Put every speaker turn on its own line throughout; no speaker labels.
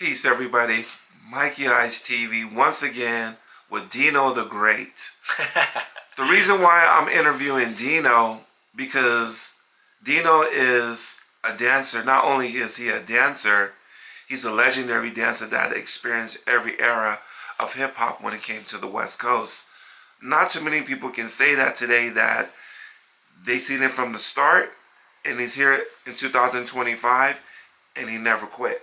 Peace, everybody. Mikey Eyes TV once again with Dino the Great. The reason why I'm interviewing Dino because Dino is a dancer. Not only is he a dancer, he's a legendary dancer that experienced every era of hip hop when it came to the West Coast. Not too many people can say that today, that they seen it from the start, and he's here in 2025 and he never quit.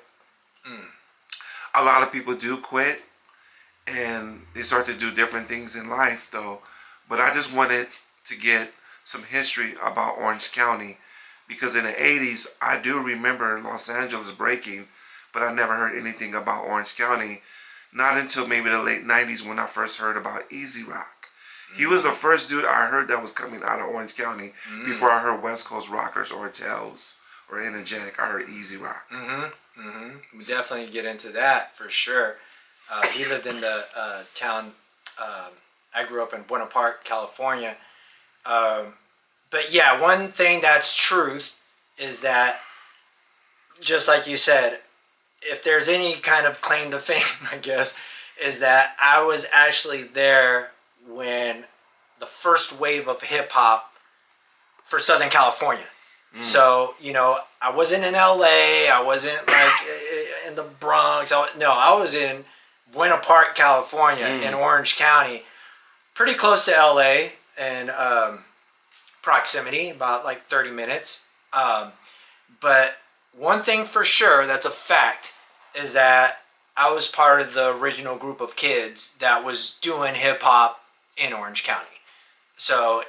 A lot of people do quit and they start to do different things in life though. But I just wanted to get some history about Orange County, because in the 80s I do remember Los Angeles breaking, but I never heard anything about Orange County. Not until maybe the late 90s when I first heard about Easy Rock. He was the first dude I heard that was coming out of Orange County before I heard West Coast Rockers or Tales or Energetic. I heard Easy Rock.
We definitely get into that for sure. He lived in the town. I grew up in Buena Park, California. But yeah, one thing that's truth is that, just like you said, if there's any kind of claim to fame, I guess, is that I was actually there when the first wave of hip hop for Southern California. So, you know, I wasn't in LA, I wasn't like in the Bronx. I was in Buena Park, California, in Orange County, pretty close to LA and proximity, about like 30 minutes. But one thing for sure that's a fact is that I was part of the original group of kids that was doing hip hop in Orange County. So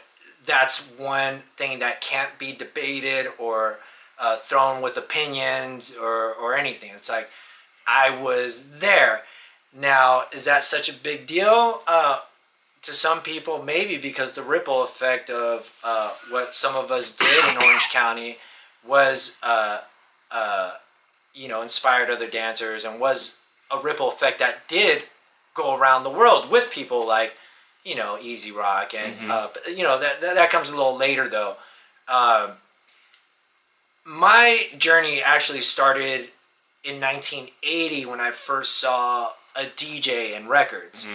that's one thing that can't be debated or thrown with opinions or anything. It's like, I was there. Now, is that such a big deal? To some people, maybe, because the ripple effect of what some of us did in Orange County was, inspired other dancers, and was a ripple effect that did go around the world with people like, Easy Rock, and that comes a little later though. My journey actually started in 1980 when I first saw a DJ and records.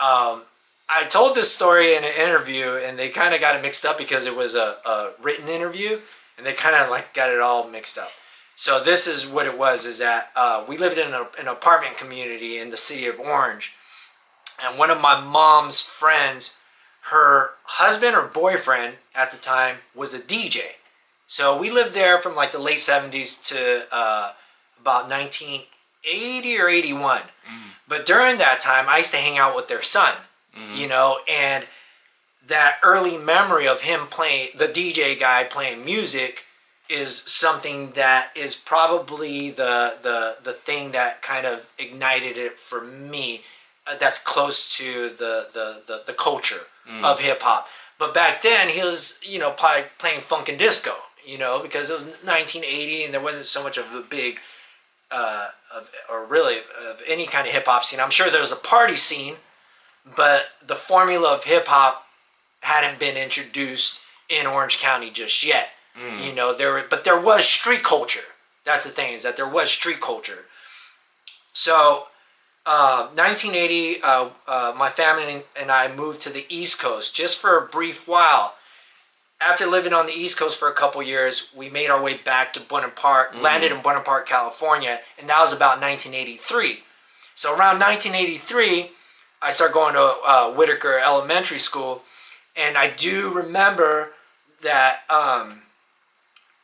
I told this story in an interview, and they kind of got it mixed up because it was a written interview, and they kind of like got it all mixed up. So this is what it was: is that we lived in an apartment community in the city of Orange. And one of my mom's friends, her husband or boyfriend at the time was a DJ. So we lived there from like the late 70s to about 1980 or 81. But during that time, I used to hang out with their son, and that early memory of him playing, the DJ guy playing music, is something that is probably the thing that kind of ignited it for me. That's close to the culture of hip hop. But back then he was, probably playing funk and disco, because it was 1980 and there wasn't so much of a big, of any kind of hip hop scene. I'm sure there was a party scene, but the formula of hip hop hadn't been introduced in Orange County just yet. But there was street culture. That's the thing, is that there was street culture. So 1980, my family and I moved to the East Coast just for a brief while. After living on the East Coast for a couple years, we made our way back to Buena Park, landed in Buena Park, California, and that was about 1983. So around 1983, I started going to Whitaker Elementary School, and I do remember that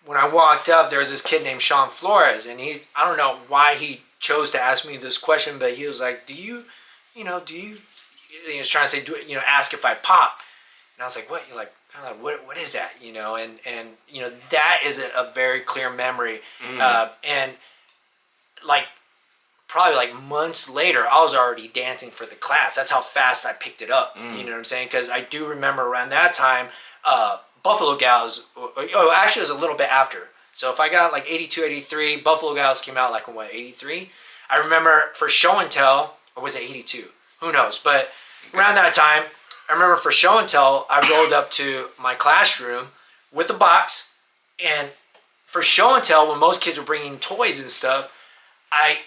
when I walked up, there was this kid named Sean Flores, and I don't know why he chose to ask me this question, but he was like, he was trying to say, ask if I pop. And I was like, what? You're like, kind of like, what is that? And that is a very clear memory. And like, probably like months later, I was already dancing for the class. That's how fast I picked it up. You know what I'm saying? Because I do remember around that time, Buffalo Gals, actually it was a little bit after. So if I got like 82, 83, Buffalo Gals came out like in 83? I remember for Show and Tell, or was it 82? Who knows? But around that time, I remember for Show and Tell, I rolled up to my classroom with a box. And for Show and Tell, when most kids were bringing toys and stuff, I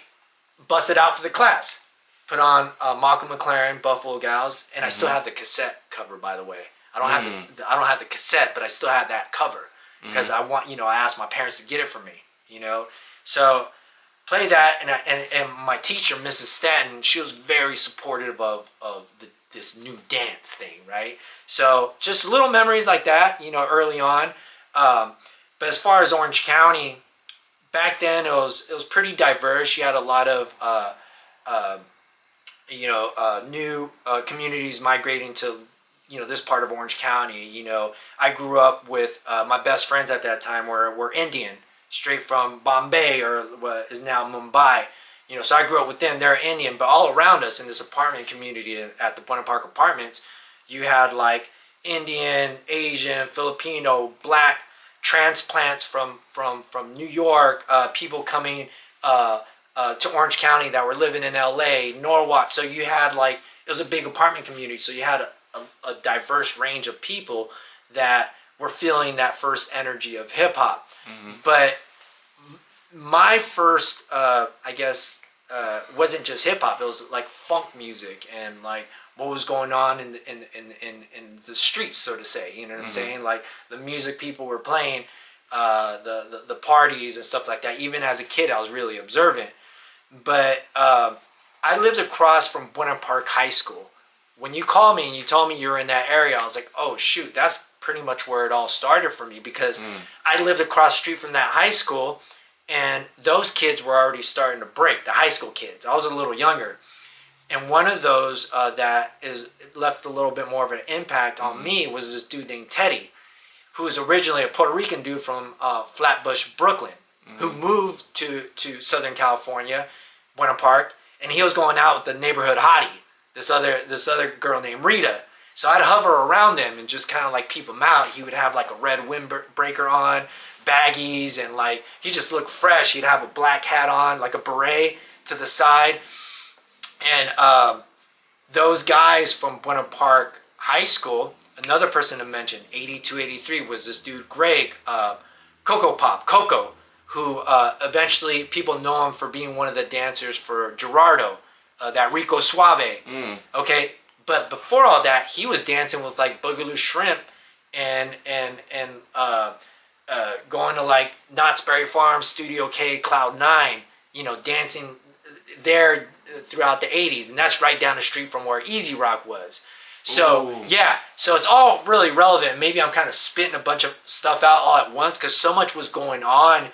busted out for the class. Put on Malcolm McLaren, Buffalo Gals, and I still have the cassette cover, by the way. I don't have the cassette, but I still have that cover because I want, I asked my parents to get it for me, So play that, and my teacher, Mrs. Stanton, she was very supportive of this new dance thing, right? So just little memories like that, early on. But as far as Orange County, back then it was pretty diverse. You had a lot of new communities migrating to this part of Orange County. I grew up with my best friends at that time were Indian, straight from Bombay, or what is now Mumbai. So I grew up with them. They're Indian, but all around us in this apartment community at the Buena Park Apartments, you had like Indian, Asian, Filipino, black transplants from New York, people coming to Orange County that were living in LA, Norwalk. So you had it was a big apartment community. So you had a diverse range of people that were feeling that first energy of hip hop. But my first, wasn't just hip hop. It was like funk music and like what was going on in the streets, so to say. You know what I'm saying? Like the music people were playing, the parties and stuff like that. Even as a kid, I was really observant. But I lived across from Buena Park High School. When you called me and you told me you were in that area, I was like, oh shoot, that's pretty much where it all started for me, because I lived across the street from that high school, and those kids were already starting to break, the high school kids. I was a little younger. And one of those that left a little bit more of an impact on me was this dude named Teddy, who was originally a Puerto Rican dude from Flatbush, Brooklyn, who moved to Southern California, Buena Park, and he was going out with the neighborhood hottie, this other girl named Rita. So I'd hover around them and just kind of like peep him out. He would have like a red windbreaker on, baggies, and like he just looked fresh. He'd have a black hat on, like a beret to the side. And those guys from Buena Park High School, another person to mention, 82, 83, was this dude, Greg, Coco, who eventually people know him for being one of the dancers for Gerardo, that Rico Suave. Okay, but before all that, he was dancing with like Boogaloo Shrimp and going to like Knott's Berry Farm, Studio K, Cloud 9, dancing there throughout the 80s, and that's right down the street from where Easy Rock was. So yeah, so it's all really relevant. Maybe I'm kind of spitting a bunch of stuff out all at once because so much was going on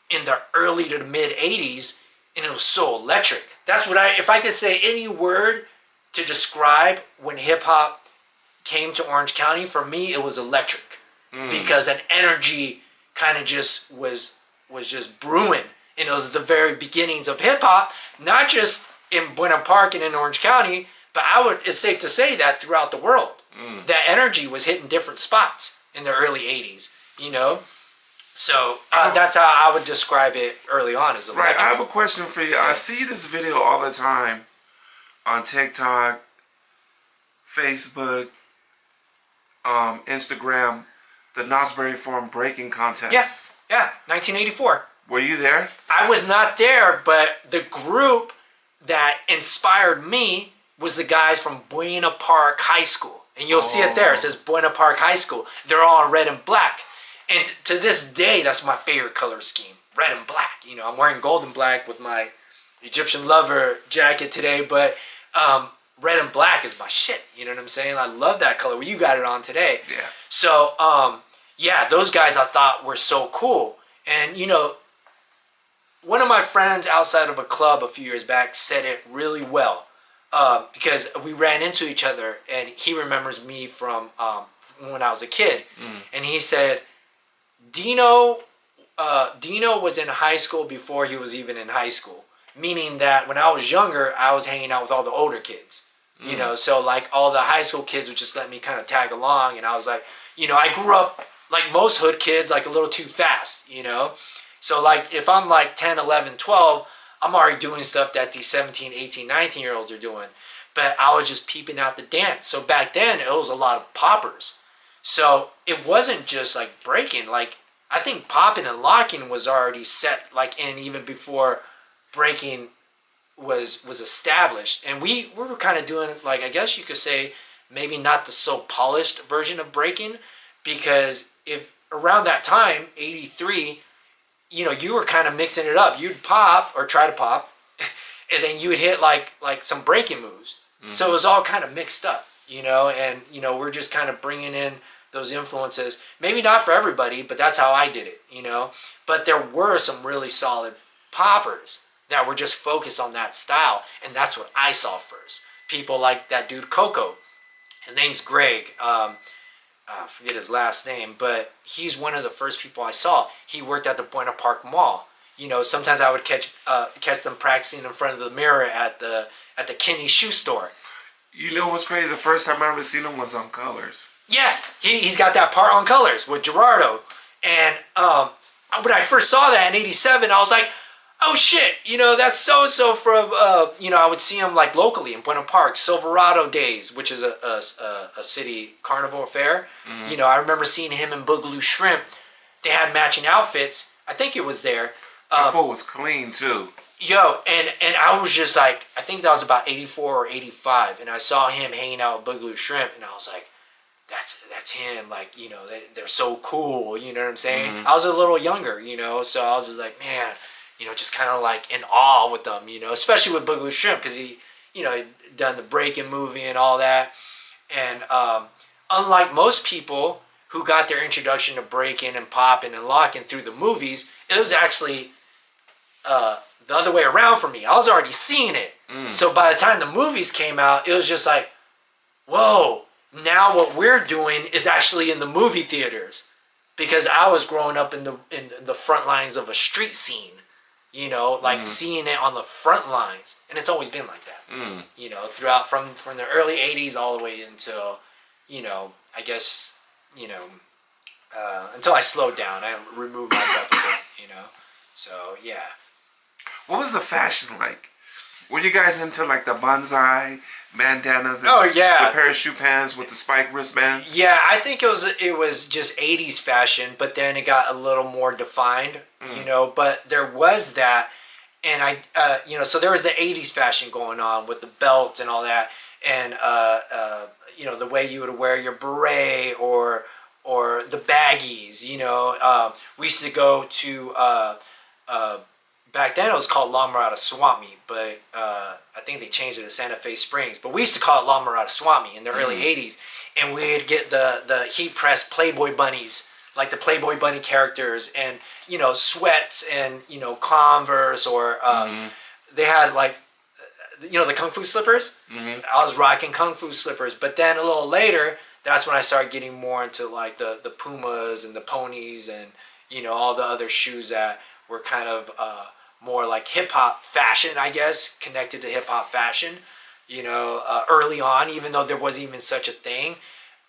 in the early to the mid 80s, and it was so electric. That's what if I could say any word to describe when hip hop came to Orange County, for me it was electric, because an energy kind of just was just brewing, and it was the very beginnings of hip hop, not just in Buena Park and in Orange County, but it's safe to say that throughout the world, that energy was hitting different spots in the early 80s, So that's how I would describe it early on, as electric.
Right, I have a question for you. I see this video all the time on TikTok, Facebook, Instagram, the Knott's Berry Farm breaking contest.
Yes, yeah, 1984.
Were you there?
I was not there, but the group that inspired me was the guys from Buena Park High School. And you'll see it there. It says Buena Park High School. They're all in red and black. And to this day, that's my favorite color scheme. Red and black. I'm wearing gold and black with my Egyptian lover jacket today, but red and black is my shit. You know what I'm saying? I love that color. Well, you got it on today.
Yeah.
So, those guys I thought were so cool. And, one of my friends outside of a club a few years back said it really well, because we ran into each other, and he remembers me from when I was a kid. And he said, Dino was in high school before he was even in high school. Meaning that when I was younger, I was hanging out with all the older kids. So like all the high school kids would just let me kind of tag along. And I was like, I grew up like most hood kids, like a little too fast, So like if I'm like 10, 11, 12, I'm already doing stuff that these 17, 18, 19-year-olds are doing. But I was just peeping out the dance. So back then, it was a lot of poppers. So it wasn't just like breaking. Like I think popping and locking was already set like in even before breaking was established, and we were kind of doing, like, I guess you could say, maybe not the so polished version of breaking, because if around that time, 83, you were kind of mixing it up. You'd pop or try to pop, and then you would hit like some breaking moves. Mm-hmm. So it was all kind of mixed up, and we're just kind of bringing in those influences. Maybe not for everybody, but that's how I did it, But there were some really solid poppers that were just focused on that style, and that's what I saw first. People like that dude Coco. His name's Greg. I forget his last name, but he's one of the first people I saw. He worked at the Buena Park Mall. Sometimes I would catch them practicing in front of the mirror at the Kinney shoe store.
You know what's crazy? The first time I ever seen him was on Colors.
Yeah, he's got that part on Colors with Gerardo. And when I first saw that in '87, I was like, oh shit, that's so-and-so from, I would see him like locally in Buena Park, Silverado Days, which is a city carnival fair. Mm-hmm. I remember seeing him in Boogaloo Shrimp. They had matching outfits. I think it was there.
That fool was clean too.
And I was just like, I think that was about 84 or 85, and I saw him hanging out with Boogaloo Shrimp, and I was like, that's him. Like, they're so cool, you know what I'm saying? Mm-hmm. I was a little younger, so I was just like, man, just kind of like in awe with them, especially with Boogaloo Shrimp, because he, he'd done the breaking movie and all that. And unlike most people who got their introduction to breaking and popping and locking through the movies, it was actually the other way around for me. I was already seeing it. So by the time the movies came out, it was just like, whoa, now what we're doing is actually in the movie theaters, because I was growing up in the front lines of a street scene, seeing it on the front lines, and it's always been like that, throughout from the early '80s all the way until, I guess, until I slowed down, I removed myself a bit, so yeah.
What was the fashion like? Were you guys into like the bonsai bandanas? And the parachute pants with the spike wristbands?
Yeah, I think it was just '80s fashion, but then it got a little more defined, But there was that, and I, so there was the '80s fashion going on with the belt and all that, and the way you would wear your beret or the baggies. We used to go to. Back then it was called La Mirada Swap Meet, but I think they changed it to Santa Fe Springs. But we used to call it La Mirada Swap Meet in the early '80s, and we'd get the heat pressed Playboy bunnies, like the Playboy bunny characters, and sweats and Converse, or they had like the Kung Fu slippers. I was rocking Kung Fu slippers, but then a little later, that's when I started getting more into like the Pumas and the ponies and all the other shoes that were kind of more like hip-hop fashion, I guess, connected to hip-hop fashion, early on, even though there wasn't even such a thing.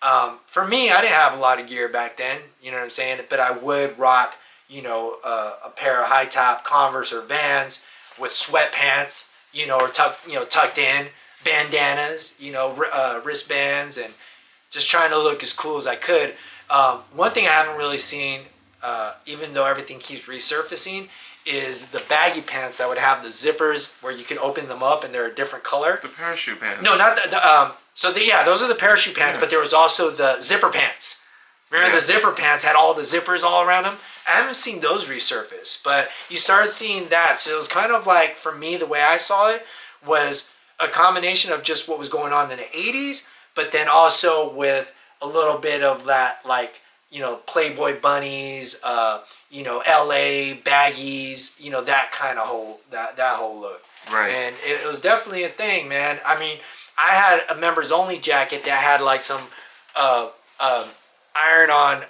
For me, I didn't have a lot of gear back then, you know what I'm saying? But I would rock, a pair of high-top Converse or Vans with sweatpants, or tucked in, bandanas, wristbands, and just trying to look as cool as I could. One thing I haven't really seen, even though everything keeps resurfacing, is the baggy pants that would have the zippers where you can open them up and they're a different color.
The parachute pants.
No, not those are the parachute pants, but there was also the zipper pants. Remember the zipper pants had all the zippers all around them? I haven't seen those resurface, but you started seeing that. So it was kind of like, for me, the way I saw it was a combination of just what was going on in the 80s, but then also with a little bit of that, like, Playboy bunnies, LA baggies, that kind of whole look.
Right.
And it was definitely a thing, man. I mean, I had a members only jacket that had like some iron-on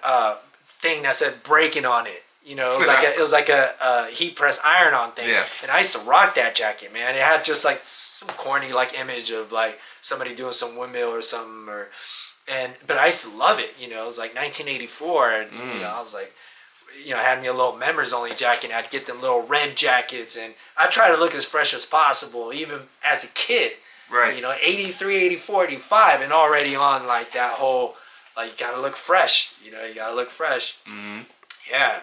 thing that said breaking on it. It was like a heat press iron-on thing. Yeah. And I used to rock that jacket, man. It had just like some corny like image of like somebody doing some windmill or something, but I used to love it. It was like 1984, and I was like, I had me a little members only jacket, and I'd get them little red jackets, and I try to look as fresh as possible, even as a kid.
Right.
83, 84, 85, and already on like that whole, like, you gotta look fresh. You gotta look fresh.
Mm-hmm.
Yeah.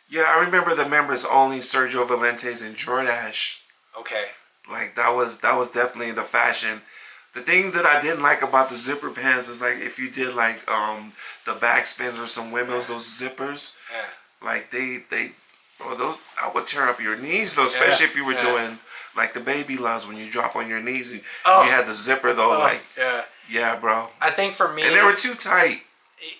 Yeah, I remember the members only, Sergio Valentes and Jordache.
Okay.
Like that was definitely the fashion. The thing that I didn't like about the zipper pants is like if you did like the backspins or some windmills, those zippers, like they oh those I would tear up your knees though, especially if you were doing like the baby loves when you drop on your knees. You had the zipper though, yeah, bro.
I think for me,
and they were too tight.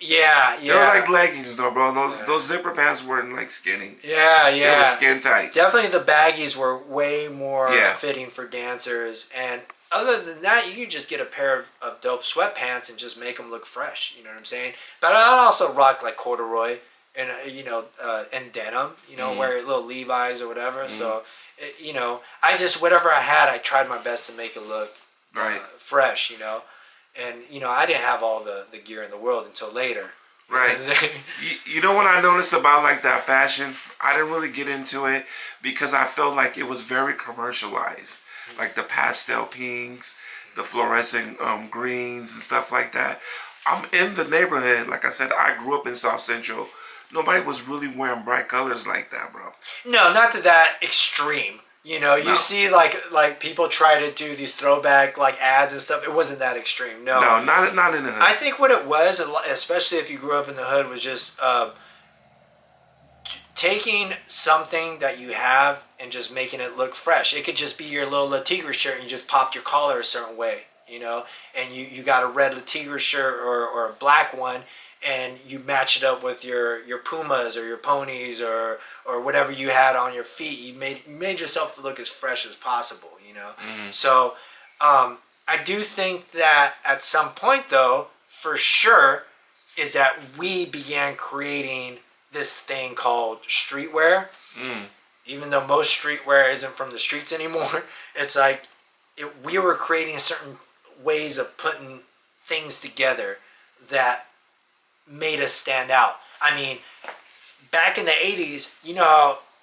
Yeah.
They were like leggings though, bro. Those zipper pants weren't like skinny.
Yeah.
They were skin tight.
Definitely the baggies were way more
Yeah.
fitting for dancers. And other than that, you could just get a pair of dope sweatpants and just make them look fresh. You know what I'm saying? But I also rock like corduroy and and denim. Wear little Levi's or whatever. So I just whatever I had, I tried my best to make it look fresh. And I didn't have all the gear in the world until later.
Right. You know what I noticed about like that fashion? I didn't really get into it because I felt like it was very commercialized. Like the pastel pinks, the fluorescent greens and stuff like that. I'm in the neighborhood. Like I said, I grew up in South Central. Nobody was really wearing bright colors like that, bro.
No, not to that extreme. You see like people try to do these throwback like ads and stuff. It wasn't that extreme. No,
not in the hood.
I think what it was, especially if you grew up in the hood, was just taking something that you have and just making it look fresh. It could just be your little La Tigre shirt and you just popped your collar a certain way, and you got a red La Tigre shirt or a black one, and you match it up with your Pumas or your ponies or whatever you had on your feet. You made yourself look as fresh as possible, So I do think that at some point, though, for sure, is that we began creating this thing called streetwear. Even though most streetwear isn't from the streets anymore, it's like we were creating certain ways of putting things together that made us stand out. I mean, back in the 80s,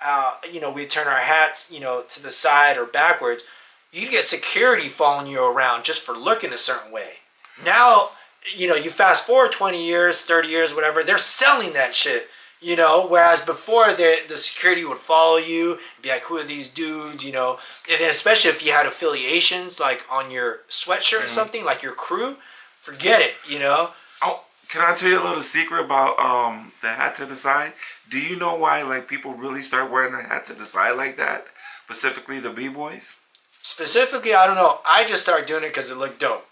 how we'd turn our hats, to the side or backwards. You get security following you around just for looking a certain way. Now, you fast forward 20 years, 30 years, whatever, they're selling that shit. Whereas before the security would follow you, be like, who are these dudes, and then especially if you had affiliations like on your sweatshirt or something, like your crew, forget it,
Oh, can I tell you a little secret about the hat to the side? Do you know why like people really start wearing their hat to the side like that? Specifically the B-boys?
Specifically, I don't know. I just started doing it because it looked dope.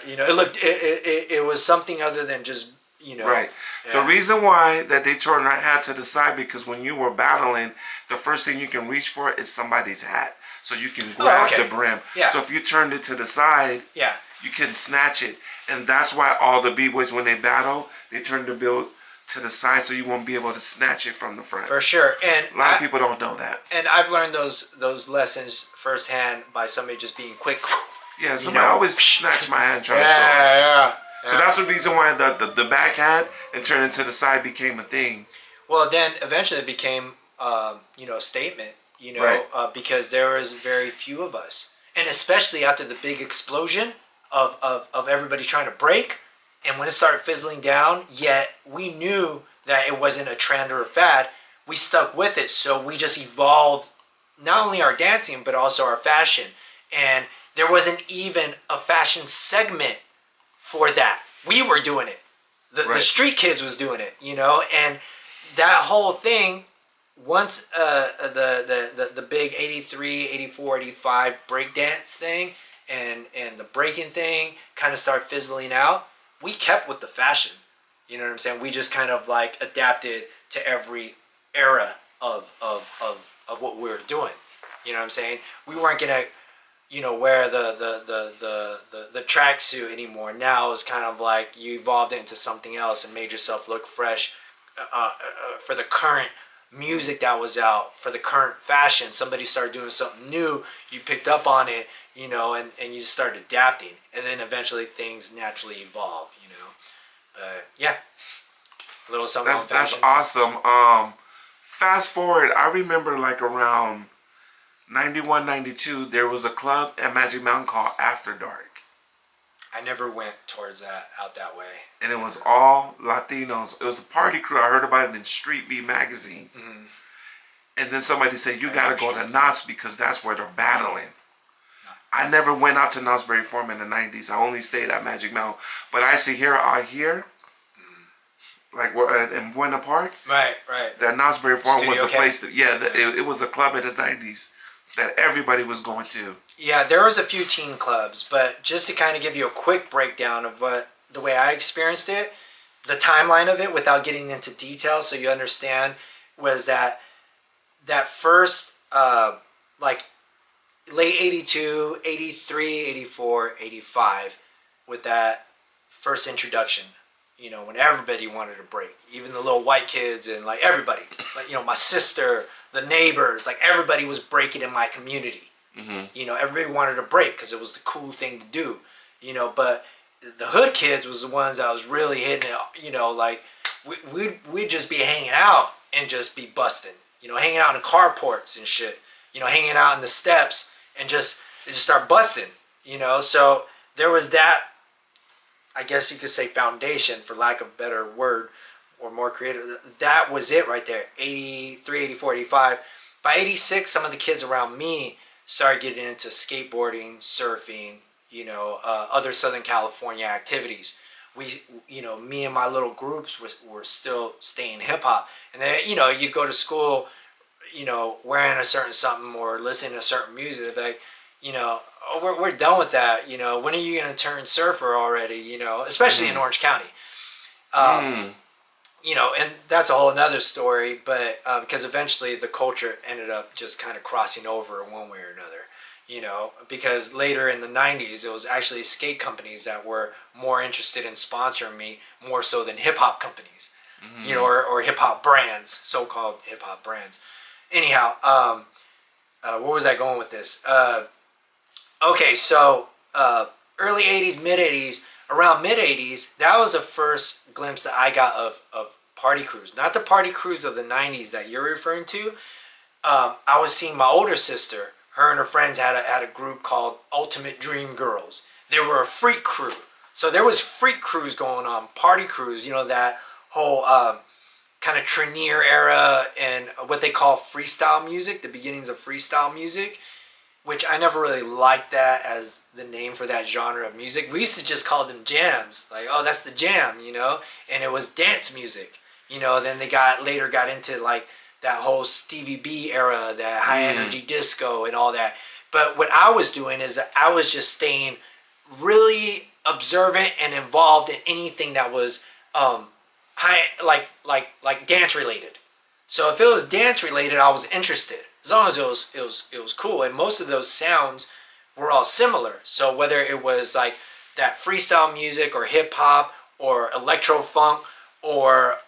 It was something other than just
Right. Yeah. The reason why that they turn their hat to the side because when you were battling, the first thing you can reach for is somebody's hat, so you can grab the brim.
Yeah.
So if you turned it to the side, you can snatch it, and that's why all the b-boys when they battle, they turn the bill to the side so you won't be able to snatch it from the front.
For sure, and
a lot of people don't know that.
And I've learned those lessons firsthand by somebody just being quick.
Yeah, somebody always snatch my hat and try to throw it. So that's the reason why the back hat and turn it to the side became a thing.
Well, then eventually it became a statement, because there was very few of us, and especially after the big explosion of everybody trying to break, and when it started fizzling down, yet we knew that it wasn't a trend or a fad. We stuck with it, so we just evolved not only our dancing but also our fashion, and there wasn't even a fashion segment for that. We were doing it. The street kids was doing it, and that whole thing, once the big 83, 84, 85 breakdance thing and the breaking thing kind of started fizzling out, we kept with the fashion. You know what I'm saying? We just kind of like adapted to every era of what we were doing. You know what I'm saying? We weren't gonna wear the tracksuit anymore. Now it's kind of like you evolved it into something else and made yourself look fresh for the current music that was out, for the current fashion. Somebody started doing something new, you picked up on it, and you started adapting, and then eventually things naturally evolve, yeah, a little something.
That's awesome. Fast forward, I remember like around 91, 92, there was a club at Magic Mountain called After Dark.
I never went towards that out that way.
And it was all Latinos. It was a party crew. I heard about it in Street Beat magazine.
Mm-hmm.
And then somebody said, you got to go to Knott's because that's where they're battling. I never went out to Knott's Berry Farm in the 90s. I only stayed at Magic Mountain. But I see here, like we're in Buena Park.
Right.
That Knott's Berry Farm
Studio
was the
K.
place. It was a club in the 90s that everybody was going to.
Yeah, there was a few teen clubs, but just to kind of give you a quick breakdown of the way I experienced it, the timeline of it without getting into detail so you understand, was that first, like, late 82, 83, 84, 85, with that first introduction, when everybody wanted to break, even the little white kids and, like, everybody, like, my sister, the neighbors, like, everybody was breaking in my community. Mm-hmm. Everybody wanted to break because it was the cool thing to do, but the hood kids was the ones that was really hitting it, like, we'd just be hanging out and just be busting, hanging out in carports and shit, hanging out in the steps and just start busting, so there was that, I guess you could say, foundation, for lack of a better word or more creative. That was it right there. 83, 84, 85. By 86, some of the kids around me started getting into skateboarding, surfing, other Southern California activities. Me and my little groups were still staying hip hop. And then, you'd go to school, wearing a certain something or listening to certain music. Like, oh, we're done with that. When are you going to turn surfer already? Especially in Orange County. And that's a whole another story, but because eventually the culture ended up just kind of crossing over one way or another, because later in the 90s, it was actually skate companies that were more interested in sponsoring me more so than hip-hop companies, or hip-hop brands, so-called hip-hop brands. Anyhow, where was I going with this? Okay, so early 80s, mid-80s, around mid-80s, that was the first glimpse that I got of party crews. Not the party crews of the 90s that you're referring to. I was seeing my older sister. Her and her friends had a group called Ultimate Dream Girls. They were a freak crew. So there was freak crews going on, party crews, that whole kind of Trenier era and what they call freestyle music, the beginnings of freestyle music, which I never really liked that as the name for that genre of music. We used to just call them jams. Like, oh, that's the jam, and it was dance music. Then they later got into, like, that whole Stevie B era, that high energy disco and all that. But what I was doing is I was just staying really observant and involved in anything that was like dance related. So if it was dance related, I was interested. As long as it was cool, and most of those sounds were all similar. So whether it was like that freestyle music or hip hop or electro funk or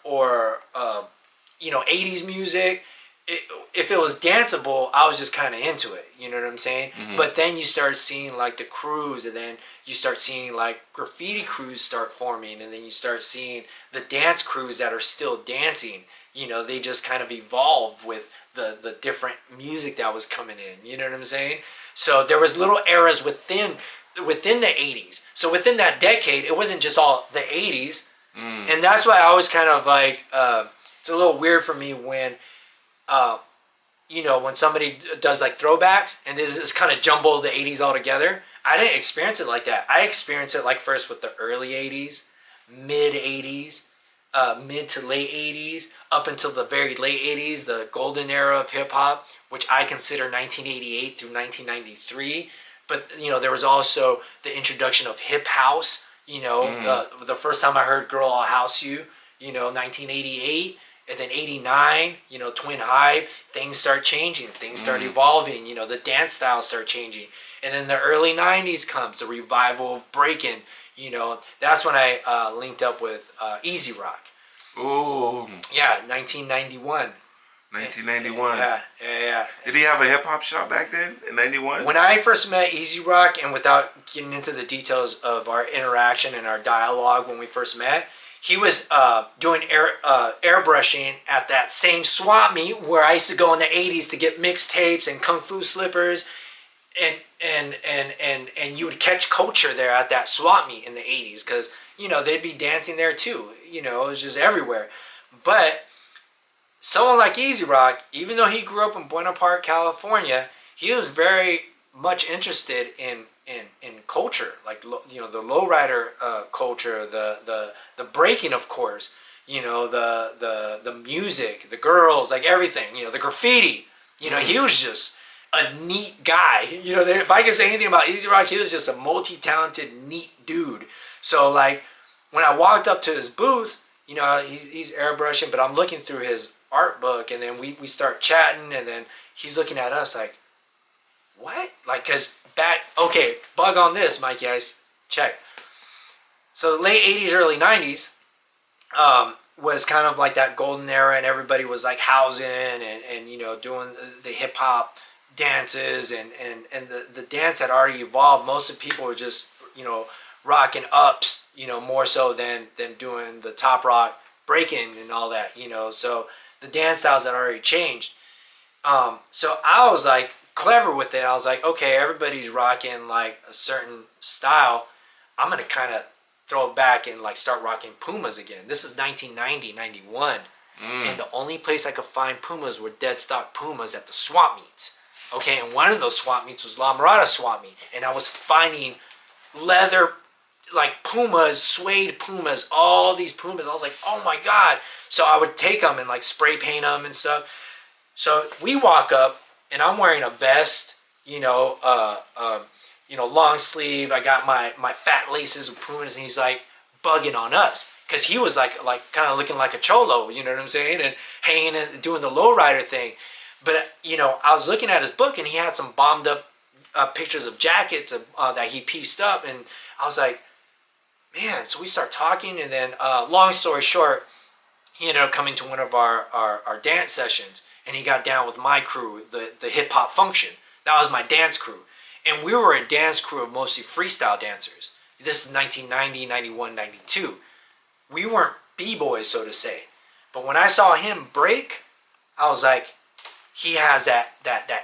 80s music, if it was danceable, I was just kind of into it. You know what I'm saying? Mm-hmm. But then you start seeing like the crews, and then you start seeing like graffiti crews start forming, and then you start seeing the dance crews that are still dancing. They just kind of evolve with the different music that was coming in. You know what I'm saying? So there was little eras within the 80s. So within that decade, it wasn't just all the 80s. And that's why I always kind of like, it's a little weird for me when, when somebody does like throwbacks and this is kind of jumble the 80s all together. I didn't experience it like that. I experienced it like first with the early 80s, mid 80s, mid to late 80s, up until the very late 80s, the golden era of hip hop, which I consider 1988 through 1993. But, there was also the introduction of hip house, the first time I heard Girl, I'll House You, 1988, and then 89, Twin Hype, things start changing, things start evolving, the dance styles start changing. And then the early 90s comes, the revival of breaking, that's when I linked up with Easy Rock.
Ooh.
Yeah, 1991.
1991.
Yeah.
Did he have a hip hop shop back then in 91?
When I first met Easy Rock, and without getting into the details of our interaction and our dialogue when we first met, he was doing airbrushing at that same swap meet where I used to go in the 80s to get mixtapes and kung fu slippers. and you would catch culture there at that swap meet in the 80s because they'd be dancing there too. It was just everywhere. But someone like Easy Rock, even though he grew up in Buena Park, California, he was very much interested in culture, like the lowrider culture, the breaking, of course, the music, the girls, like everything, the graffiti. He was just a neat guy. If I could say anything about Easy Rock, he was just a multi-talented, neat dude. So like when I walked up to his booth, he's airbrushing, but I'm looking through his art book, and then we start chatting, and then he's looking at us like, what? Like, cause bug on this, Mike, guys, check. So the late 80s, early 90s was kind of like that golden era, and everybody was like housing and doing the hip hop dances, and the dance had already evolved. Most of the people were just, rocking ups, more so than doing the top rock breaking and all that, so the dance styles had already changed. So I was like clever with it. I was like, okay, everybody's rocking like a certain style. I'm going to kind of throw it back and like start rocking Pumas again. This is 1990, 91. And the only place I could find Pumas were dead stock Pumas at the swap meets. Okay, and one of those swap meets was La Mirada swap meet. And I was finding leather, like Pumas, suede Pumas, all these Pumas. I was like, oh my God. So I would take them and like spray paint them and stuff. So we walk up, and I'm wearing a vest, long sleeve. I got my fat laces with Pumas, and he's like bugging on us because he was like kind of looking like a cholo, you know what I'm saying, and hanging and doing the lowrider thing. But I was looking at his book, and he had some bombed up pictures of jackets that he pieced up, and I was like, man. So we start talking, and then long story short, he ended up coming to one of our dance sessions, and he got down with my crew, the hip hop function. That was my dance crew. And we were a dance crew of mostly freestyle dancers. This is 1990, 91, 92. We weren't b-boys, so to say. But when I saw him break, I was like, he has that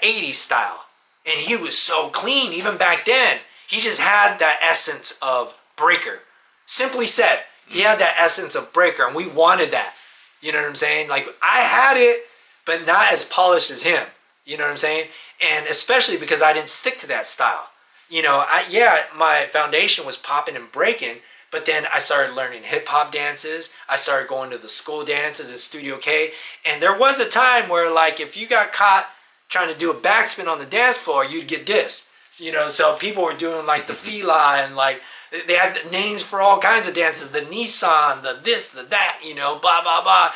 80s style. And he was so clean, even back then. He just had that essence of breaker. Simply said, he had that essence of breaker, and we wanted that. You know what I'm saying? Like, I had it, but not as polished as him. You know what I'm saying? And especially because I didn't stick to that style. My foundation was popping and breaking, but then I started learning hip hop dances. I started going to the school dances at Studio K. And there was a time where, like, if you got caught trying to do a backspin on the dance floor, you'd get dissed. So people were doing like the Fila, and like they had names for all kinds of dances, the Nissan, the this, the that, blah, blah, blah,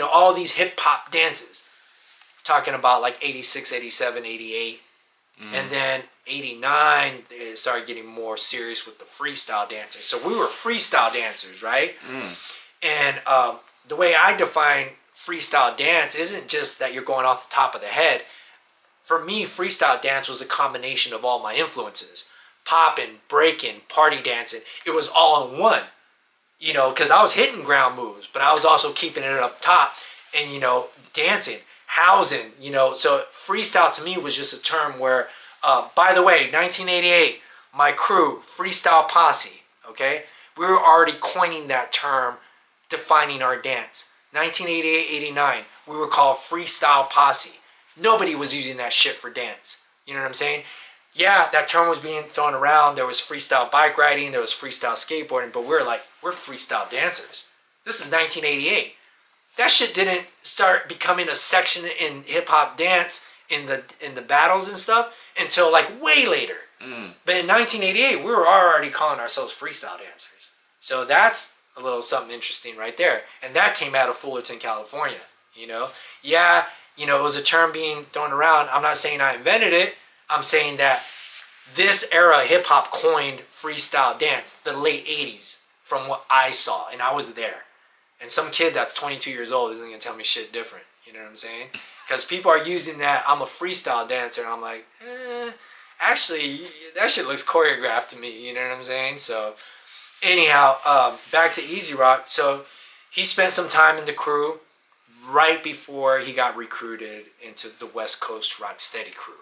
all these hip hop dances. Talking about like 86, 87, 88. And then 89, it started getting more serious with the freestyle dancing. So we were freestyle dancers, right? And the way I define freestyle dance isn't just that you're going off the top of the head. For me, freestyle dance was a combination of all my influences. Popping, breaking, party dancing. It was all in one. Because I was hitting ground moves, but I was also keeping it up top and, dancing. Housing, so freestyle to me was just a term where, by the way, 1988, my crew, Freestyle Posse, okay? We were already coining that term, defining our dance. 1988, 89, we were called Freestyle Posse. Nobody was using that shit for dance. You know what I'm saying? Yeah, that term was being thrown around. There was freestyle bike riding, there was freestyle skateboarding, but we're freestyle dancers. This is 1988. That shit didn't start becoming a section in hip hop dance in the battles and stuff until like way later. But in 1988, we were already calling ourselves freestyle dancers. So that's a little something interesting right there. And that came out of Fullerton, California. Yeah, it was a term being thrown around. I'm not saying I invented it. I'm saying that this era of hip hop coined freestyle dance, the late 80s, from what I saw, and I was there. And some kid that's 22 years old isn't going to tell me shit different. You know what I'm saying? Because people are using that, I'm a freestyle dancer. And I'm like, actually, that shit looks choreographed to me. You know what I'm saying? So, anyhow, back to Easy Rock. So, he spent some time in the crew right before he got recruited into the West Coast Rocksteady crew.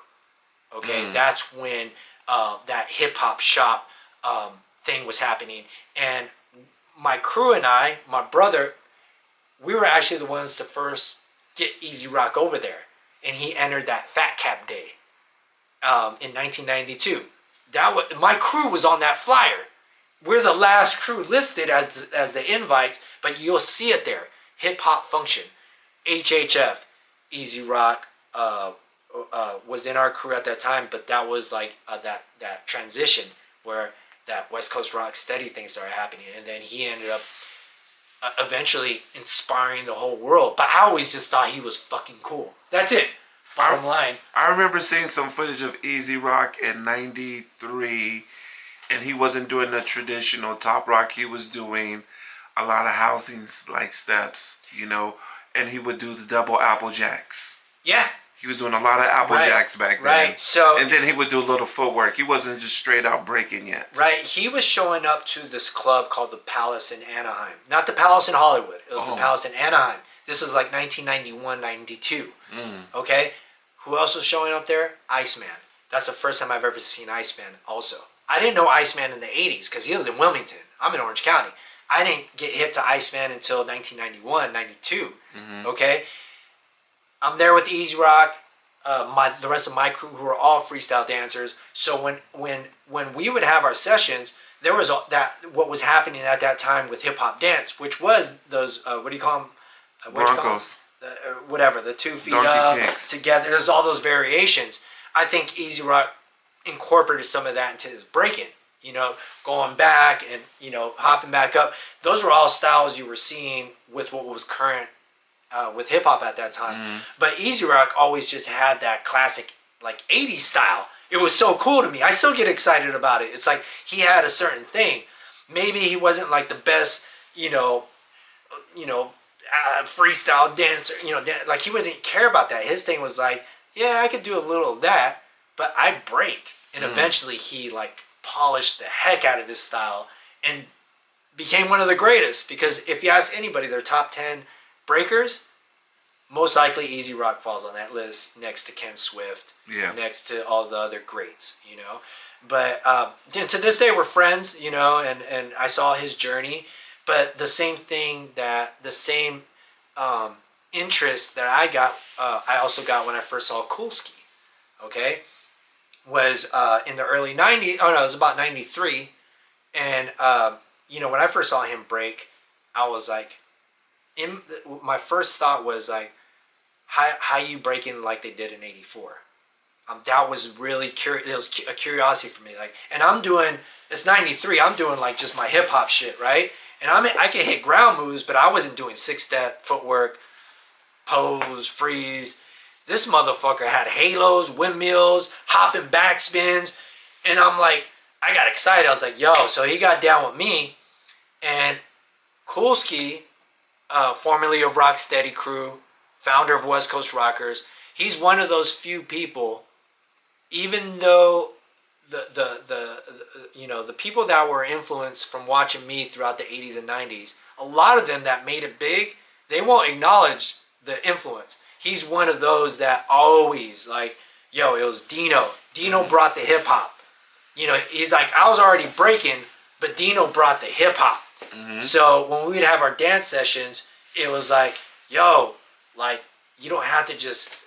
Okay, that's when that hip hop shop thing was happening, and my crew and I, my brother, we were actually the ones to first get Easy Rock over there, and he entered that Fat Cap Day in 1992. That was, my crew was on that flyer. We're the last crew listed as the invite, but you'll see it there. Hip Hop Function, HHF, Easy Rock was in our crew at that time, but that was like that transition where that West Coast rock steady thing started happening, and then he ended up eventually inspiring the whole world. But I always just thought he was fucking cool. That's it. Bottom line.
I remember seeing some footage of Easy Rock in '93, and he wasn't doing the traditional top rock. He was doing a lot of housing like steps, you know, and he would do the double apple jacks.
Yeah.
He was doing a lot of apple jacks back then.
Right. So,
and then he would do a little footwork. He wasn't just straight out breaking yet.
Right. He was showing up to this club called the Palace in Anaheim. Not the Palace in Hollywood. It was the Palace in Anaheim. This is like 1991, 92. Okay? Who else was showing up there? Iceman. That's the first time I've ever seen Iceman also. I didn't know Iceman in the 80s because he was in Wilmington. I'm in Orange County. I didn't get hip to Iceman until 1991, 92. Okay? I'm there with Easy Rock, the rest of my crew who are all freestyle dancers. So when we would have our sessions, there was what was happening at that time with hip hop dance, which was those what do you call them?
Broncos.
Whatever, the 2 feet
Donkey
up
kicks.
together. There's all those variations. I think Easy Rock incorporated some of that into his breaking. You know, going back and hopping back up. Those were all styles you were seeing with what was current. With hip hop at that time, but Easy Rock always just had that classic like 80s style. It was so cool to me. I still get excited about it. It's like he had a certain thing. Maybe he wasn't like the best, freestyle dancer. Like he wouldn't care about that. His thing was like, yeah, I could do a little of that, but I break. And eventually he like polished the heck out of his style and became one of the greatest. Because if you ask anybody, their top 10 breakers, most likely Easy Rock falls on that list next to Ken Swift, next to all the other greats, But to this day we're friends, and I saw his journey. But the same interest that I got, I also got when I first saw Coolski, okay? Was in the early 90s, it was about 93. And, when I first saw him break, I was like, my first thought was like, how you breaking like they did in '84? That was really curious. It was a curiosity for me. Like, and it's '93. I'm doing like just my hip hop shit, right? And I can hit ground moves, but I wasn't doing 6-step footwork, pose, freeze. This motherfucker had halos, windmills, hopping backspins, and I'm like, I got excited. I was like, yo, so he got down with me, and Coolski. Formerly of Rocksteady Crew, founder of West Coast Rockers. He's one of those few people, even though the people that were influenced from watching me throughout the 80s and 90s, a lot of them that made it big, they won't acknowledge the influence. He's one of those that always like, yo, it was Dino. Dino brought the hip hop. He's like, I was already breaking, but Dino brought the hip hop. So when we would have our dance sessions, it was like, yo, like, you don't have to just,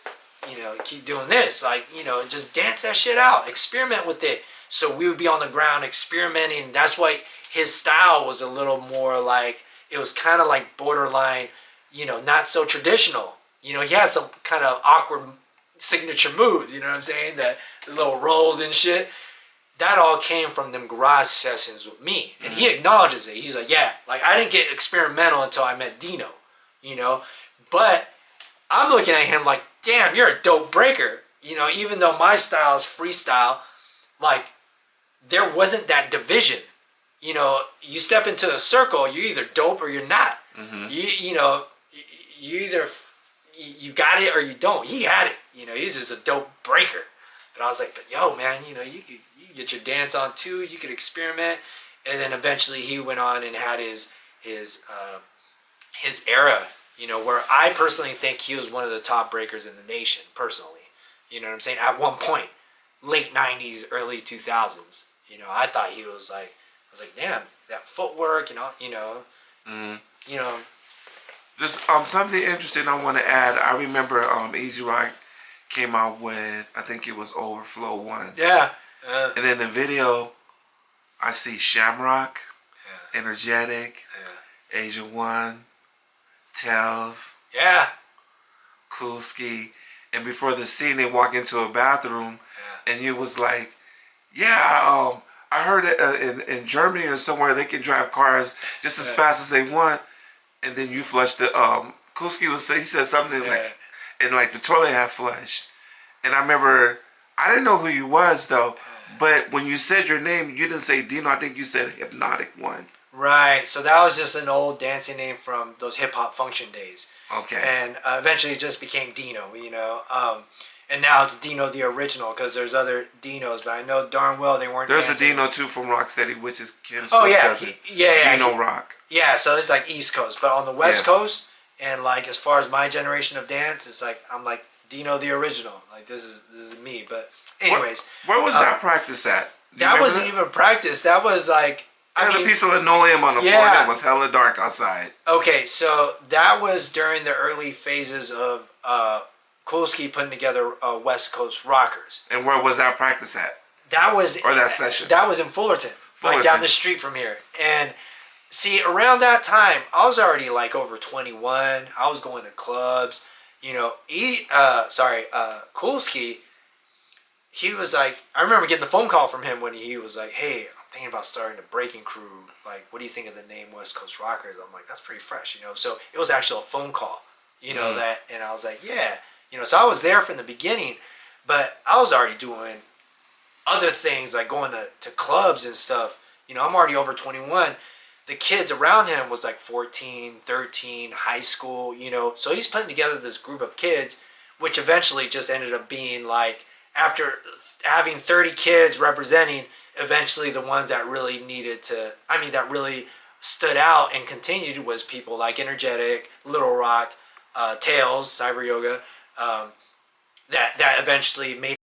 keep doing this. Like, just dance that shit out. Experiment with it. So we would be on the ground experimenting. That's why his style was a little more like, it was kind of like borderline, not so traditional. He had some kind of awkward signature moves, you know what I'm saying? The little rolls and shit. That all came from them garage sessions with me. And he acknowledges it. He's like, yeah, like I didn't get experimental until I met Dino, But I'm looking at him like, damn, you're a dope breaker. Even though my style is freestyle, like there wasn't that division. You step into a circle, you're either dope or you're not. You either you got it or you don't. He had it. He's just a dope breaker. But I was like, but yo, man, you could get your dance on too. You could experiment, and then eventually he went on and had his era. Where I personally think he was one of the top breakers in the nation. Personally, you know what I'm saying? At one point, late 90s, early 2000s. You know, I thought he was like, I was like, damn, that footwork, you know.
There's something interesting I want to add. I remember Easy Rock came out with, I think it was Overflow 1.
Yeah.
And in the video, I see Shamrock,
Yeah.
Energetic,
Yeah.
Asia One, Tells,
Yeah.
Kulski, and before the scene, they walk into a bathroom, and you was like, yeah, I heard it in Germany or somewhere they can drive cars just as fast as they want, and then you flushed the Kulski he said something like, and like the toilet had flushed, and I remember I didn't know who you was though, but when you said your name, you didn't say Dino. I think you said Hypnotic One.
Right. So that was just an old dancing name from those hip hop function days.
Okay.
And eventually it just became Dino, you know. And now it's Dino the original because there's other Dinos, but I know darn well they weren't.
There's a
dancing.
Dino too from Rocksteady, which is Ken Swift's cousin. Dino Rock.
Yeah, so it's like East Coast, but on the West Coast, and like as far as my generation of dance, it's like I'm like Dino the original. Like this is me. But anyways,
where was that practice at?
That wasn't even practice. That was like.
I mean, a piece of linoleum on the floor that was hella dark outside.
Okay, so that was during the early phases of Kulski putting together West Coast rockers.
And where was that practice at?
That was
that session.
That was in Fullerton, like down the street from here. And see, around that time, I was already like over 21. I was going to clubs. You know, Kulski. He was like, I remember getting the phone call from him when he was like, "Hey, thinking about starting a breaking crew. Like, what do you think of the name West Coast Rockers?" I'm like, that's pretty fresh, you know. So it was actually a phone call, you know, and I was like, yeah, you know. So I was there from the beginning, but I was already doing other things like going to clubs and stuff. You know, I'm already over 21. The kids around him was like 14, 13, high school, you know. So he's putting together this group of kids, which eventually just ended up being like, after having 30 kids representing, eventually the ones that really that really stood out and continued was people like Energetic, Little Rock, Tails, Cyber Yoga, that eventually made